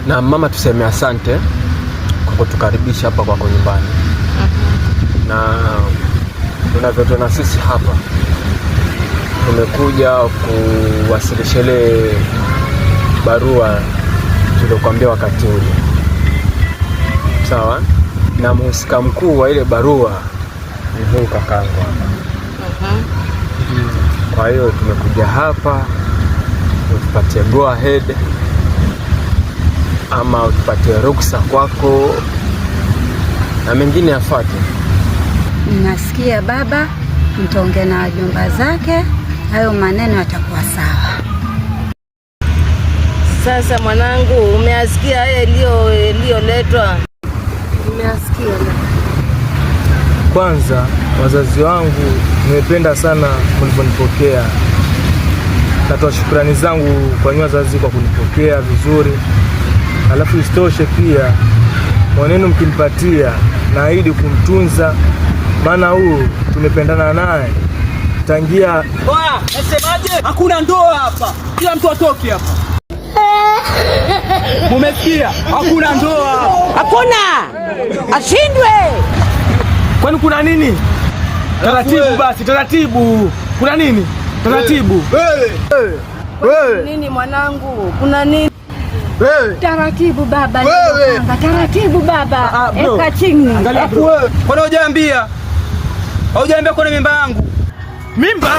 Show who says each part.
Speaker 1: Na mama, tuseme asante kwa kutukaribisha hapa kwako nyumbani. Na tunavyotuona sisi hapa, tumekuja kuwasilisha ile barua tuliyokuambia wakati ule. Sawa? Na mhusika mkuu wa ile barua ni huyu kakangu. Kwa hiyo tumekuja hapa utupatie go ahead ama utupatie ruksa kwako na mengine yafuate.
Speaker 2: Nasikia baba, mtaongea na wajomba zake, hayo maneno yatakuwa sawa.
Speaker 3: Sasa mwanangu, umeasikia iliyoletwa?
Speaker 2: Nimeasikia.
Speaker 4: Kwanza wazazi wangu, nimependa sana mlivyonipokea. Natoa shukrani zangu kwa wazazi kwa kunipokea vizuri. Alafu isitoshe pia mwanenu mkinipatia, naahidi kumtunza, maana huu tumependana naye tangia.
Speaker 5: Nasemaje? Hakuna ndoa hapa. Kila mtu atoke hapa. Mumesikia? Hakuna ndoa.
Speaker 3: Hakuna. Ashindwe.
Speaker 4: Kwani kuna nini? Taratibu basi, taratibu. Kuna nini? Taratibu.
Speaker 3: Wewe. Nini mwanangu? Kuna nini?
Speaker 2: Taratibu baba. Taratibu baba. Eka chini.
Speaker 5: Angalia wewe. Kwani hujaambia? Hujaambia kwa mimba yangu?
Speaker 4: Mimba?